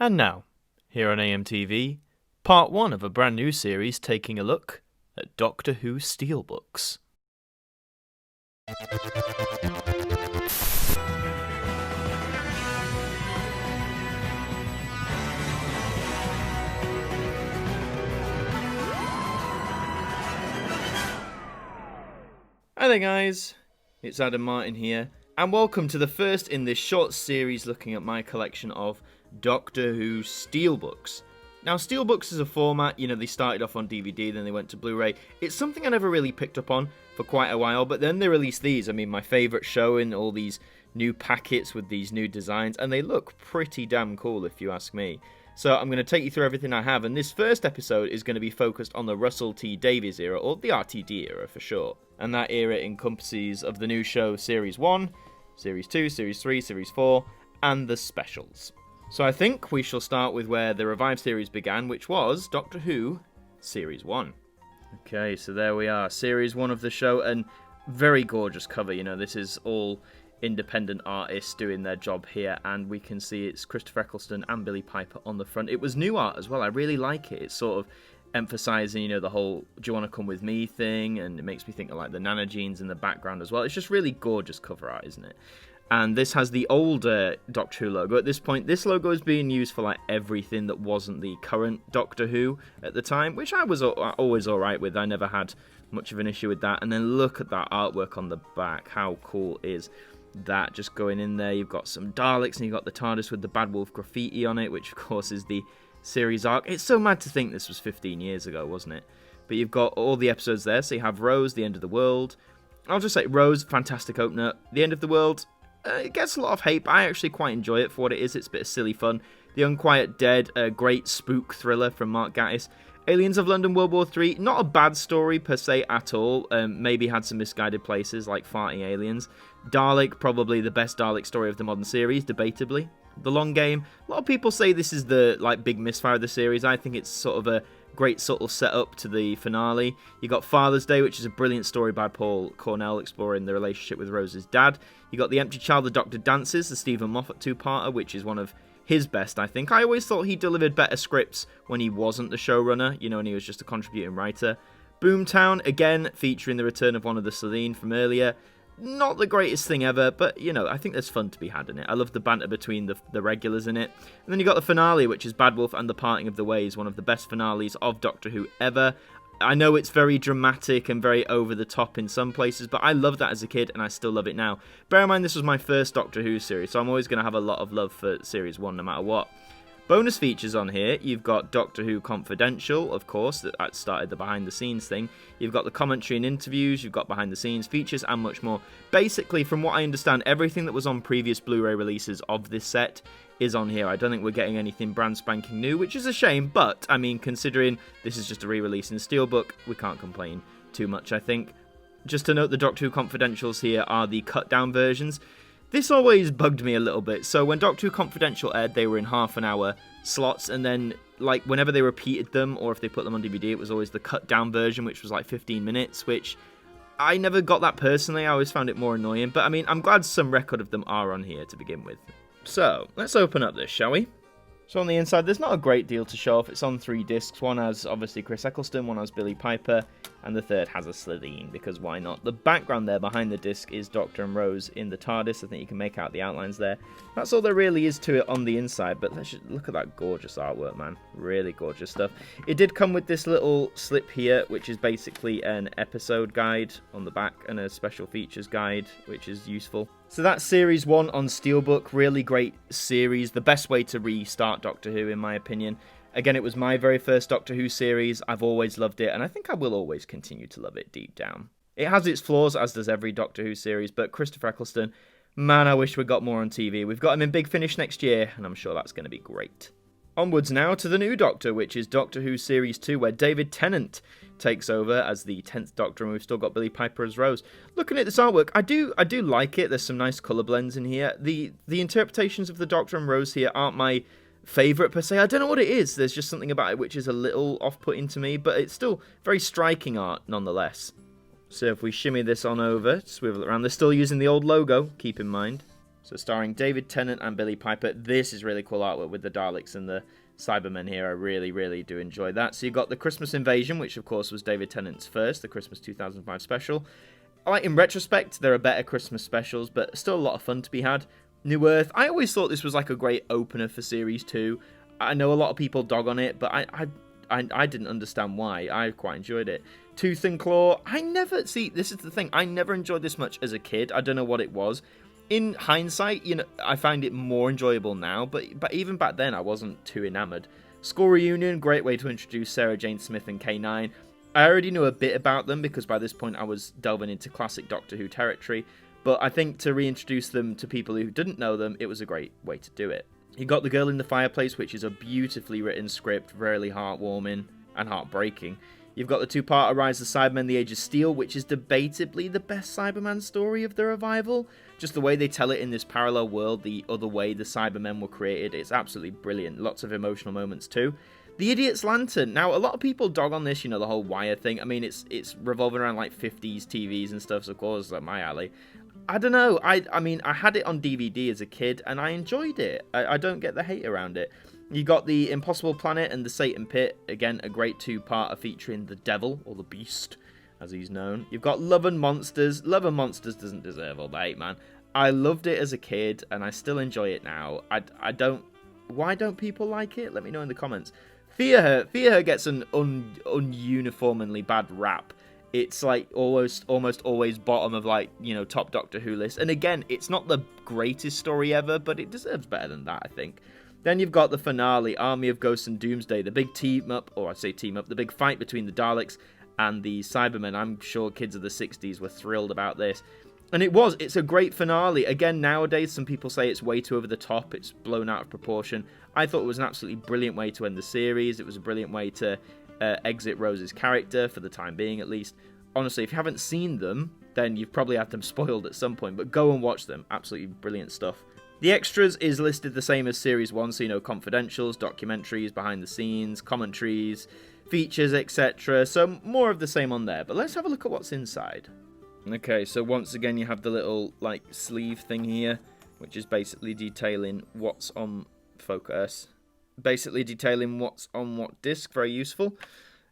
And now, here on AMTV, part 1 of a brand new series taking a look at Doctor Who Steelbooks. Hi there guys, it's Adam Martyn here, and welcome to the first in this short series looking at my collection of Doctor Who Steelbooks. Now, Steelbooks is a format, they started off on DVD, then they went to Blu-ray. It's something I never really picked up on for quite a while, but then they released these. My favourite show in all these new packets with these new designs, and they look pretty damn cool if you ask me. So I'm going to take you through everything I have, and this first episode is going to be focused on the Russell T Davies era, or the RTD era for short. And that era encompasses of the new show Series 1, Series 2, Series 3, Series 4, and the specials. So I think we shall start with where the revived series began, which was Doctor Who Series 1. Okay, so there we are, Series 1 of the show, and very gorgeous cover. This is all independent artists doing their job here, and we can see it's Christopher Eccleston and Billie Piper on the front. It was new art as well. I really like it. It's sort of emphasizing, the whole "do you want to come with me" thing, and it makes me think of like the Nana jeans in the background as well. It's just really gorgeous cover art, isn't it? And this has the older Doctor Who logo. At this point, this logo is being used for like everything that wasn't the current Doctor Who at the time, which I was always alright with. I never had much of an issue with that. And then look at that artwork on the back. How cool is that? Just going in there, you've got some Daleks, and you've got the TARDIS with the Bad Wolf graffiti on it, which of course is the series arc. It's so mad to think this was 15 years ago, wasn't it? But you've got all the episodes there. So you have Rose, The End of the World. I'll just say Rose, fantastic opener. The End of the World, it gets a lot of hate, but I actually quite enjoy it for what it is. It's a bit of silly fun. The Unquiet Dead, a great spook thriller from Mark Gatiss. Aliens of London World War III, not a bad story per se at all. Maybe had some misguided places like farting aliens. Dalek, probably the best Dalek story of the modern series, debatably. The Long Game, a lot of people say this is the big misfire of the series. I think it's sort of a great subtle setup to the finale. You got Father's Day, which is a brilliant story by Paul Cornell exploring the relationship with Rose's dad. You got The Empty Child the Doctor Dances, the Stephen Moffat two-parter, which is one of his best, I think. I always thought he delivered better scripts when he wasn't the showrunner, and he was just a contributing writer. Boomtown, again, featuring the return of one of the Celine from earlier. Not the greatest thing ever, but, I think there's fun to be had in it. I love the banter between the regulars in it. And then you got the finale, which is Bad Wolf and the Parting of the Ways, one of the best finales of Doctor Who ever. I know it's very dramatic and very over the top in some places, but I loved that as a kid, and I still love it now. Bear in mind, this was my first Doctor Who series, so I'm always going to have a lot of love for Series 1, no matter what. Bonus features on here, you've got Doctor Who Confidential, of course, that started the behind-the-scenes thing. You've got the commentary and interviews, you've got behind-the-scenes features, and much more. Basically, from what I understand, everything that was on previous Blu-ray releases of this set is on here. I don't think we're getting anything brand spanking new, which is a shame, but, considering this is just a re-release in Steelbook, we can't complain too much, I think. Just to note, the Doctor Who Confidentials here are the cut-down versions. This always bugged me a little bit. So when Doctor Who Confidential aired, they were in half-an-hour slots, and then, whenever they repeated them, or if they put them on DVD, it was always the cut-down version, which was 15 minutes, which I never got that personally. I always found it more annoying, but, I'm glad some record of them are on here to begin with. So, let's open up this, shall we? So on the inside, there's not a great deal to show off. It's on 3 discs. One has, obviously, Chris Eccleston, one has Billie Piper, and the third has a Slitheen, because why not? The background there behind the disc is Doctor and Rose in the TARDIS. I think you can make out the outlines there. That's all there really is to it on the inside, but let's just look at that gorgeous artwork, man. Really gorgeous stuff. It did come with this little slip here, which is basically an episode guide on the back, and a special features guide, which is useful. So that's Series 1 on Steelbook. Really great series. The best way to restart Doctor Who, in my opinion. Again, it was my very first Doctor Who series. I've always loved it, and I think I will always continue to love it deep down. It has its flaws, as does every Doctor Who series, but Christopher Eccleston, man, I wish we got more on TV. We've got him in Big Finish next year, and I'm sure that's going to be great. Onwards now to the new Doctor, which is Doctor Who Series 2, where David Tennant takes over as the 10th Doctor, and we've still got Billie Piper as Rose. Looking at this artwork, I do like it. There's some nice colour blends in here. The interpretations of the Doctor and Rose here aren't my favourite per se. I don't know what it is. There's just something about it which is a little off-putting to me, but it's still very striking art nonetheless. So if we shimmy this on over, swivel it around, they're still using the old logo, keep in mind. So starring David Tennant and Billy Piper. This is really cool artwork with the Daleks and the Cybermen here. I really, really do enjoy that. So you've got the Christmas Invasion, which of course was David Tennant's first, the Christmas 2005 special. Like, in retrospect, there are better Christmas specials, but still a lot of fun to be had. New Earth, I always thought this was like a great opener for Series 2. I know a lot of people dog on it, but I didn't understand why. I quite enjoyed it. Tooth and Claw, this is the thing, I never enjoyed this much as a kid. I don't know what it was. In hindsight, I find it more enjoyable now, but even back then I wasn't too enamored. School Reunion, great way to introduce Sarah Jane Smith and K9. I already knew a bit about them because by this point I was delving into classic Doctor Who territory, but I think to reintroduce them to people who didn't know them, it was a great way to do it. You got The Girl in the Fireplace, which is a beautifully written script, really heartwarming and heartbreaking. You've got the two-parter Rise of the Cybermen, The Age of Steel, which is debatably the best Cyberman story of the revival. Just the way they tell it in this parallel world, the other way the Cybermen were created, it's absolutely brilliant. Lots of emotional moments too. The Idiot's Lantern. Now, a lot of people dog on this, the whole wire thing. I mean, it's revolving around like 50s TVs and stuff, so of course, it's like my alley. I don't know. I mean, I had it on DVD as a kid, and I enjoyed it. I don't get the hate around it. You got The Impossible Planet and The Satan Pit. Again, a great two-parter featuring the Devil, or the Beast, as he's known. You've got Love and Monsters. Love and Monsters doesn't deserve all the hate, man. I loved it as a kid, and I still enjoy it now. I don't... Why don't people like it? Let me know in the comments. Fear Her gets an ununiformly bad rap. It's like almost always bottom of like, top Doctor Who list. And again, it's not the greatest story ever, but it deserves better than that, I think. Then you've got the finale, Army of Ghosts and Doomsday, the big the big fight between the Daleks and the Cybermen. I'm sure kids of the 60s were thrilled about this. And it's a great finale. Again, nowadays, some people say it's way too over the top, it's blown out of proportion. I thought it was an absolutely brilliant way to end the series. It was a brilliant way to exit Rose's character, for the time being at least. Honestly, if you haven't seen them, then you've probably had them spoiled at some point, but go and watch them. Absolutely brilliant stuff. The extras is listed the same as Series 1, so confidentials, documentaries, behind the scenes, commentaries, features, etc. So more of the same on there, but let's have a look at what's inside. Okay, so once again you have the little sleeve thing here, which is basically detailing what's on focus. Basically detailing what's on what disc, very useful.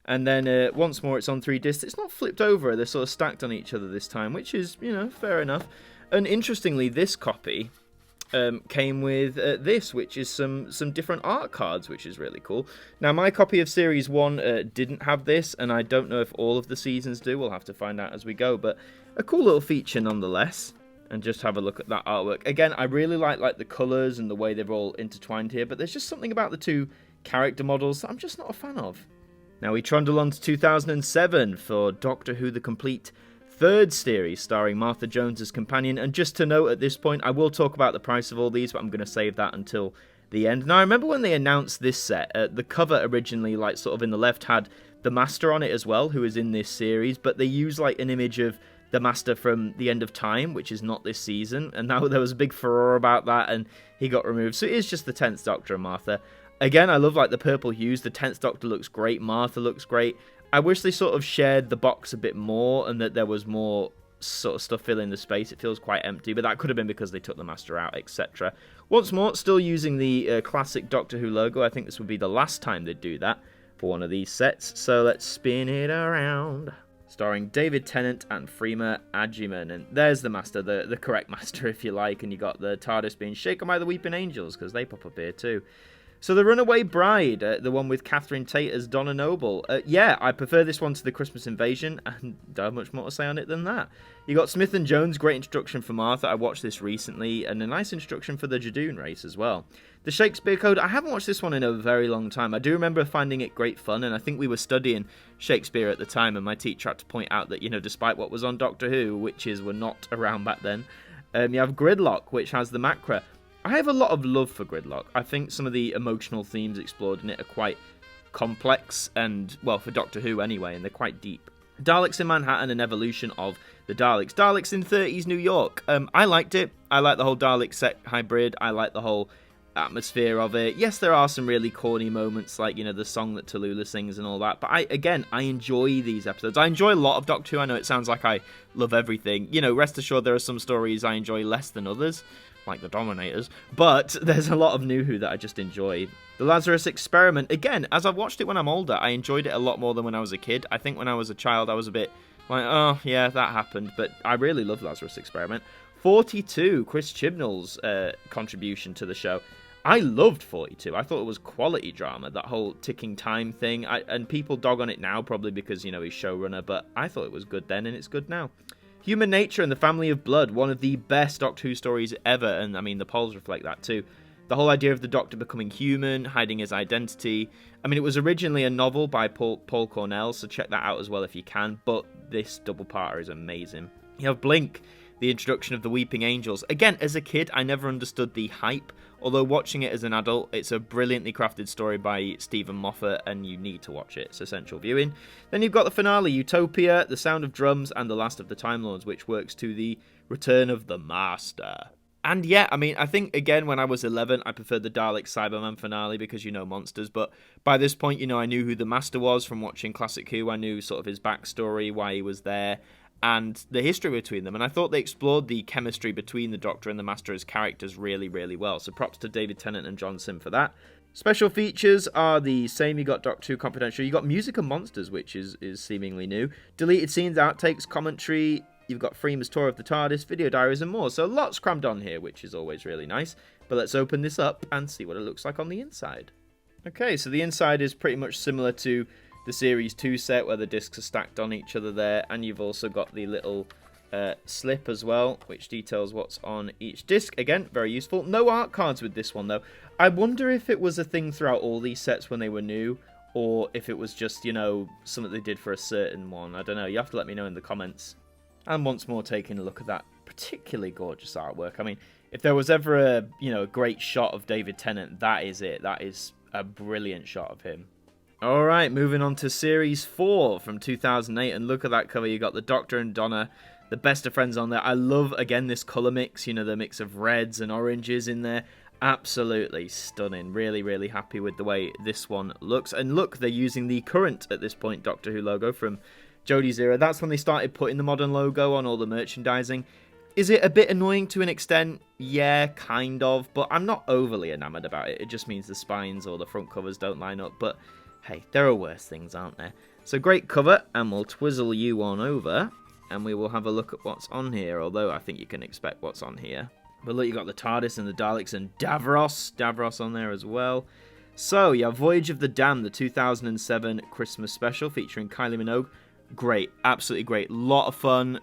And then once more it's on 3 discs. It's not flipped over, they're sort of stacked on each other this time, which is, fair enough. And interestingly, this copy came with this, which is some different art cards, which is really cool. Now, my copy of Series 1 didn't have this, and I don't know if all of the seasons do. We'll have to find out as we go, but a cool little feature nonetheless. And just have a look at that artwork. Again, I really like the colours and the way they're all intertwined here, but there's just something about the two character models that I'm just not a fan of. Now we trundle on to 2007 for Doctor Who the Complete Third Series, starring Martha Jones as companion. And just to note at this point, I will talk about the price of all these, but I'm going to save that until the end. Now, I remember when they announced this set, the cover originally, sort of in the left, had the Master on it as well, who is in this series, but they use an image of the Master from The End of Time, which is not this season, and now there was a big furore about that, and he got removed. So it is just the 10th Doctor and Martha. Again, I love the purple hues. The 10th Doctor looks great. Martha looks great. I wish they sort of shared the box a bit more, and that there was more sort of stuff filling the space. It feels quite empty, but that could have been because they took the Master out, etc. Once more, still using the classic Doctor Who logo. I think this would be the last time they'd do that for one of these sets. So let's spin it around. Starring David Tennant and Freema Agyeman. And there's the Master, the correct Master, if you like. And you got the TARDIS being shaken by the Weeping Angels, because they pop up here too. So the Runaway Bride, the one with Catherine Tate as Donna Noble. Yeah, I prefer this one to the Christmas Invasion, and don't have much more to say on it than that. You got Smith and Jones, great introduction for Martha. I watched this recently, and a nice introduction for the Jadoon race as well. The Shakespeare Code, I haven't watched this one in a very long time. I do remember finding it great fun, and I think we were studying Shakespeare at the time, and my teacher had to point out that, despite what was on Doctor Who, witches were not around back then. You have Gridlock, which has the Macra. I have a lot of love for Gridlock. I think some of the emotional themes explored in it are quite complex and, well, for Doctor Who anyway, and they're quite deep. Daleks in Manhattan, an evolution of the Daleks. Daleks in 30s New York. I liked it. I like the whole Dalek set hybrid. I like the whole atmosphere of it. Yes, there are some really corny moments, like, the song that Tallulah sings and all that, but I enjoy these episodes. I enjoy a lot of Doctor Who. I know it sounds like I love everything. Rest assured there are some stories I enjoy less than others. like the Dominators, but there's a lot of New Who that I just enjoy. The Lazarus Experiment, again, as I've watched it when I'm older, I enjoyed it a lot more than when I was a kid. I think when I was a child, I was a bit like, oh, yeah, that happened, but I really love Lazarus Experiment. 42, Chris Chibnall's contribution to the show. I loved 42. I thought it was quality drama, that whole ticking time thing. And people dog on it now, probably because, he's showrunner, but I thought it was good then, and it's good now. Human Nature and the Family of Blood, one of the best Doctor Who stories ever, and I mean, the polls reflect that too. The whole idea of the Doctor becoming human, hiding his identity. I mean, it was originally a novel by Paul Cornell, so check that out as well if you can, but this double-parter is amazing. You have Blink, the introduction of the Weeping Angels. Again, as a kid, I never understood the hype, although watching it as an adult, it's a brilliantly crafted story by Stephen Moffatt, and you need to watch it. It's essential viewing. Then you've got the finale, Utopia, The Sound of Drums, and The Last of the Time Lords, which works to the return of the Master. And yeah, I mean, I think, again, when I was 11, I preferred the Dalek Cyberman finale because, monsters. But by this point, I knew who the Master was from watching Classic Who. I knew sort of his backstory, why he was there, and the history between them. And I thought they explored the chemistry between the Doctor and the Master as characters really, really well. So props to David Tennant and John Sim for that. Special features are the same. You got Doctor Who Confidential. You got Music and Monsters, which is seemingly new. Deleted scenes, outtakes, commentary. You've got Freeman's Tour of the TARDIS, video diaries, and more. So lots crammed on here, which is always really nice. But let's open this up and see what it looks like on the inside. Okay, so the inside is pretty much similar to the Series 2 set, where the discs are stacked on each other there. And you've also got the little slip as well, which details what's on each disc. Again, very useful. No art cards with this one, though. I wonder if it was a thing throughout all these sets when they were new, or if it was just, something they did for a certain one. I don't know. You have to let me know in the comments. And once more, taking a look at that particularly gorgeous artwork. I mean, if there was ever a great shot of David Tennant, that is it. That is a brilliant shot of him. All right, moving on to Series 4 from 2008, and look at that cover. You got the Doctor and Donna, the best of friends on there. I love, again, this colour mix, the mix of reds and oranges in there. Absolutely stunning. Really, really happy with the way this one looks. And look, they're using the current, at this point, Doctor Who logo from Jodie's era. That's when they started putting the modern logo on all the merchandising. Is it a bit annoying to an extent? Yeah, kind of, but I'm not overly enamoured about it. It just means the spines or the front covers don't line up, but hey, there are worse things, aren't there? So great cover, and we'll twizzle you on over, and we will have a look at what's on here, although I think you can expect what's on here. But look, you got the TARDIS and the Daleks and Davros on there as well. So, you have Voyage of the Damned, the 2007 Christmas special featuring Kylie Minogue. Great, absolutely great. Lot of fun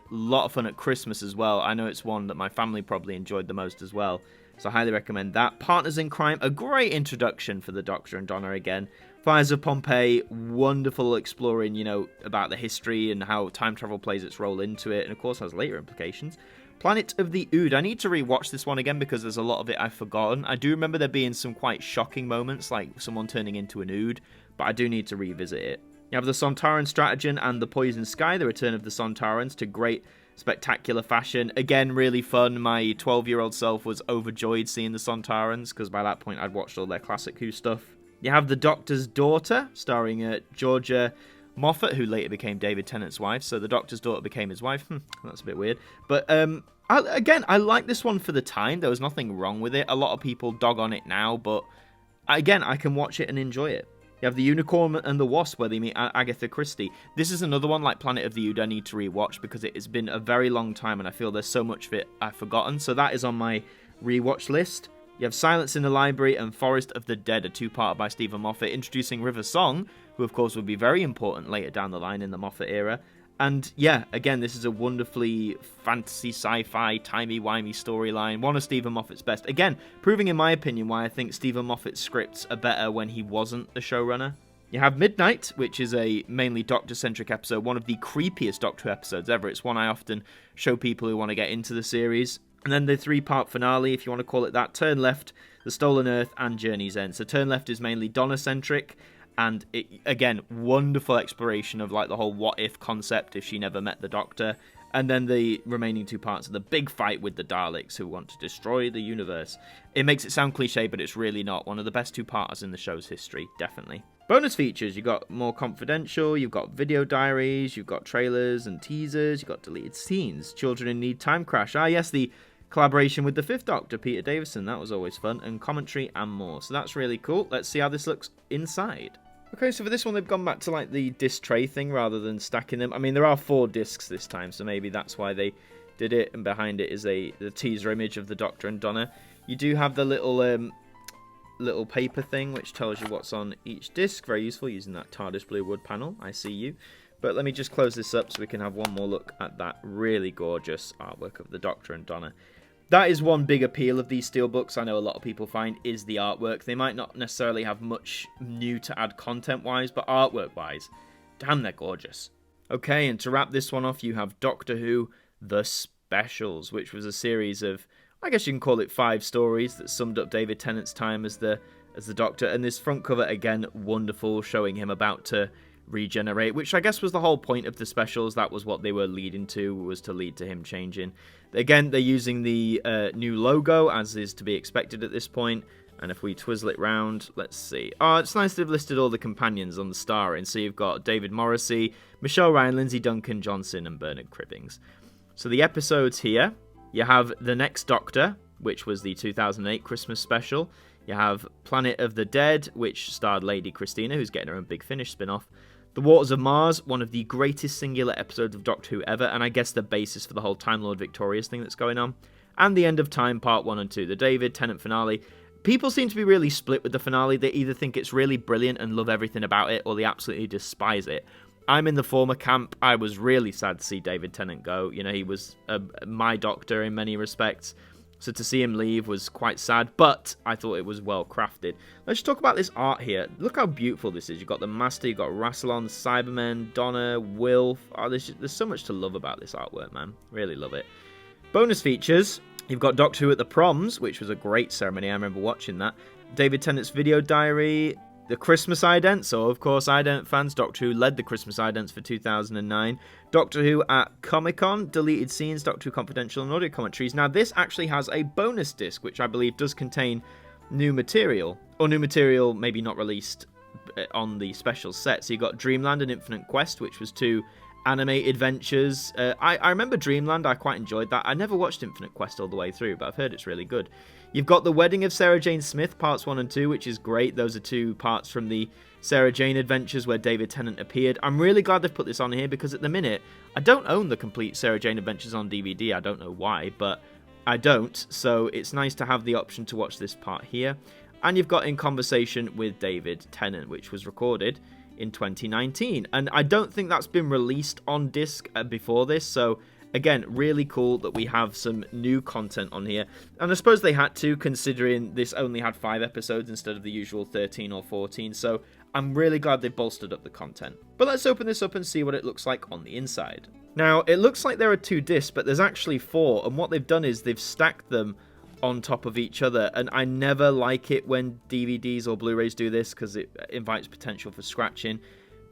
at Christmas as well. I know it's one that my family probably enjoyed the most as well, so I highly recommend that. Partners in Crime, a great introduction for the Doctor and Donna again. Fires of Pompeii, wonderful exploring, about the history and how time travel plays its role into it, and of course has later implications. Planet of the Ood, I need to rewatch this one again because there's a lot of it I've forgotten. I do remember there being some quite shocking moments, like someone turning into an Ood, but I do need to revisit it. You have the Sontaran Stratagem and the Poison Sky, the return of the Sontarans to great spectacular fashion. Again, really fun. My 12-year-old self was overjoyed seeing the Sontarans, because by that point I'd watched all their Classic Who stuff. You have The Doctor's Daughter, starring Georgia Moffatt, who later became David Tennant's wife. So the Doctor's daughter became his wife. That's a bit weird. But I like this one for the time. There was nothing wrong with it. A lot of people dog on it now, but again, I can watch it and enjoy it. You have The Unicorn and the Wasp, where they meet Agatha Christie. This is another one like Planet of the Ood I need to rewatch because it has been a very long time and I feel there's so much of it I've forgotten. So that is on my rewatch list. You have Silence in the Library and Forest of the Dead, a two-parter by Stephen Moffat, introducing River Song, who of course would be very important later down the line in the Moffat era. And yeah, again, this is a wonderfully fantasy, sci-fi, timey-wimey storyline. One of Stephen Moffat's best. Again, proving in my opinion why I think Stephen Moffat's scripts are better when he wasn't the showrunner. You have Midnight, which is a mainly Doctor-centric episode, one of the creepiest Doctor Who episodes ever. It's one I often show people who want to get into the series. And then the three-part finale, if you want to call it that, Turn Left, The Stolen Earth, and Journey's End. So Turn Left is mainly Donna-centric, and it, again, wonderful exploration of like the whole what-if concept if she never met the Doctor. And then the remaining two parts are the big fight with the Daleks who want to destroy the universe. It makes it sound cliche, but it's really not. One of the best two-parters in the show's history, definitely. Bonus features, you've got more confidential, you've got video diaries, you've got trailers and teasers, you've got deleted scenes, Children in Need, Time Crash. Ah yes, the Collaboration with the Fifth Doctor, Peter Davison, that was always fun, and commentary and more. So that's really cool. Let's see how this looks inside. Okay, so for this one, they've gone back to like the disc tray thing rather than stacking them. I mean, there are 4 discs this time, so maybe that's why they did it. And behind it is the teaser image of the Doctor and Donna. You do have the little paper thing which tells you what's on each disc. Very useful using that TARDIS blue wood panel. I see you. But let me just close this up so we can have one more look at that really gorgeous artwork of the Doctor and Donna. That is one big appeal of these steelbooks, I know a lot of people find, is the artwork. They might not necessarily have much new to add content-wise, but artwork-wise, damn, they're gorgeous. Okay, and to wrap this one off, you have Doctor Who The Specials, which was a series of, I guess you can call it 5 stories that summed up David Tennant's time as the Doctor. And this front cover, again, wonderful, showing him about to regenerate, which I guess was the whole point of the specials. That was what they were leading to, was to lead to him changing. Again, they're using the new logo, as is to be expected at this point. And if we twizzle it round, let's see. Oh, it's nice they've listed all the companions on the star. And so you've got David Morrissey, Michelle Ryan, Lindsay Duncan Johnson, and Bernard Cribbings. So the episodes here, you have The Next Doctor, which was the 2008 Christmas special. You have Planet of the Dead, which starred Lady Christina, who's getting her own Big Finish spin-off. The Waters of Mars, one of the greatest singular episodes of Doctor Who ever, and I guess the basis for the whole Time Lord Victorious thing that's going on. And The End of Time, Part 1 and 2, the David Tennant finale. People seem to be really split with the finale. They either think it's really brilliant and love everything about it, or they absolutely despise it. I'm in the former camp. I was really sad to see David Tennant go. You know, he was my Doctor in many respects. So to see him leave was quite sad, but I thought it was well crafted. Let's talk about this art here. Look how beautiful this is. You've got the Master, you've got Rassilon, Cybermen, Donna, Wilf. Oh, there's so much to love about this artwork, man. Really love it. Bonus features. You've got Doctor Who at the Proms, which was a great ceremony. I remember watching that. David Tennant's video diary. The Christmas ident, so of course ident fans, Doctor Who led the Christmas idents for 2009. Doctor Who at Comic-Con, deleted scenes, Doctor Who Confidential and audio commentaries. Now this actually has a bonus disc, which I believe does contain new material, or new material maybe not released on the special set. So you got Dreamland and Infinite Quest, which was 2 animated ventures. I remember Dreamland, I quite enjoyed that. I never watched Infinite Quest all the way through, but I've heard it's really good. You've got The Wedding of Sarah Jane Smith, parts 1 and 2, which is great. Those are 2 parts from the Sarah Jane Adventures where David Tennant appeared. I'm really glad they've put this on here because at the minute, I don't own the complete Sarah Jane Adventures on DVD. I don't know why, but I don't. So it's nice to have the option to watch this part here. And you've got In Conversation with David Tennant, which was recorded in 2019. And I don't think that's been released on disc before this, so again, really cool that we have some new content on here. And I suppose they had to, considering this only had 5 episodes instead of the usual 13 or 14. So I'm really glad they bolstered up the content. But let's open this up and see what it looks like on the inside. Now, it looks like there are 2 discs, but there's actually 4. And what they've done is they've stacked them on top of each other. And I never like it when DVDs or Blu-rays do this because it invites potential for scratching.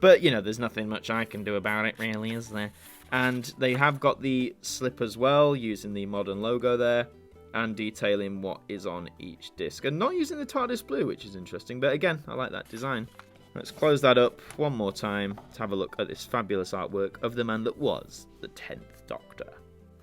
But, you know, there's nothing much I can do about it, really, is there? And they have got the slip as well, using the modern logo there, and detailing what is on each disc. And not using the TARDIS blue, which is interesting, but again, I like that design. Let's close that up one more time to have a look at this fabulous artwork of the man that was the 10th Doctor.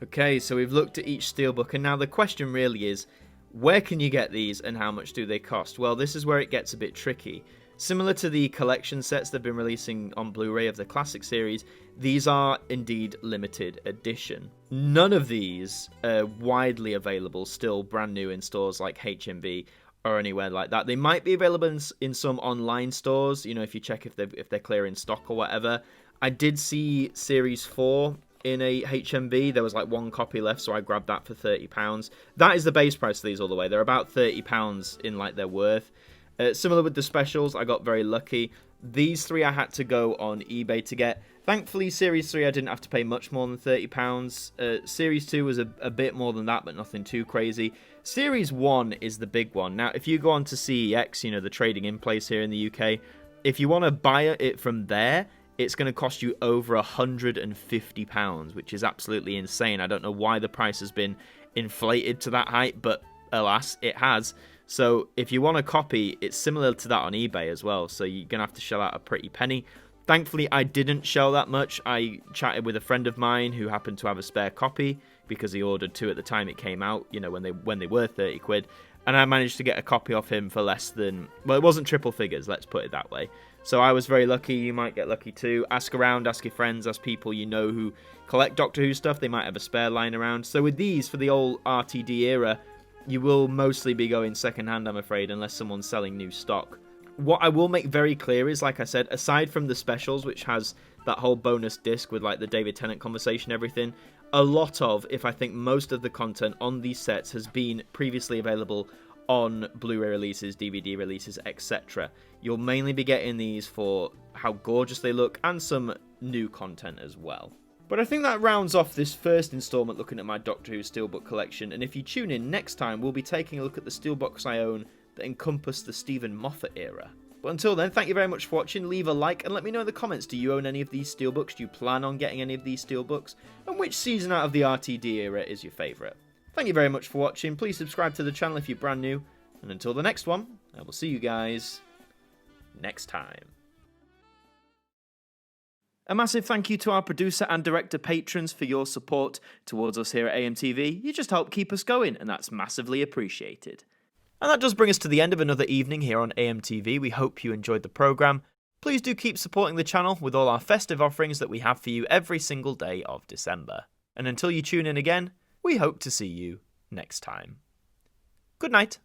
Okay, so we've looked at each steelbook, and now the question really is, where can you get these and how much do they cost? Well, this is where it gets a bit tricky. Similar to the collection sets they've been releasing on Blu-ray of the classic series, these are indeed limited edition. None of these are widely available, still brand new in stores like HMV or anywhere like that. They might be available in some online stores, you know, if you check if they're clearing stock or whatever. I did see Series 4 in a HMV. There was like 1 copy left, so I grabbed that for £30. That is the base price of these all the way. They're about £30 in like their worth. Similar with the specials, I got very lucky. These 3 I had to go on eBay to get. Thankfully, Series 3 I didn't have to pay much more than £30. Series 2 was a bit more than that, but nothing too crazy. Series 1 is the big one. Now, if you go on to CEX, you know, the trading in place here in the UK, if you want to buy it from there, it's going to cost you over £150, which is absolutely insane. I don't know why the price has been inflated to that height, but alas, it has. So if you want a copy, it's similar to that on eBay as well. So you're going to have to shell out a pretty penny. Thankfully, I didn't shell that much. I chatted with a friend of mine who happened to have a spare copy because he ordered 2 at the time it came out, you know, when they were 30 quid. And I managed to get a copy off him for less than, well, it wasn't triple figures, let's put it that way. So I was very lucky. You might get lucky too. Ask around, ask your friends, ask people you know who collect Doctor Who stuff. They might have a spare lying around. So with these, for the old RTD era, you will mostly be going secondhand, I'm afraid, unless someone's selling new stock. What I will make very clear is, like I said, aside from the specials, which has that whole bonus disc with like the David Tennant conversation, everything, a lot of, if I think most of the content on these sets has been previously available on Blu-ray releases, DVD releases, etc. You'll mainly be getting these for how gorgeous they look and some new content as well. But I think that rounds off this first installment looking at my Doctor Who Steelbook collection, and if you tune in next time, we'll be taking a look at the steelbooks I own that encompass the Stephen Moffat era. But until then, thank you very much for watching. Leave a like and let me know in the comments, do you own any of these steelbooks? Do you plan on getting any of these steelbooks? And which season out of the RTD era is your favourite? Thank you very much for watching. Please subscribe to the channel if you're brand new. And until the next one, I will see you guys next time. A massive thank you to our producer and director patrons for your support towards us here at AMTV. You just help keep us going, and that's massively appreciated. And that does bring us to the end of another evening here on AMTV. We hope you enjoyed the programme. Please do keep supporting the channel with all our festive offerings that we have for you every single day of December. And until you tune in again, we hope to see you next time. Good night.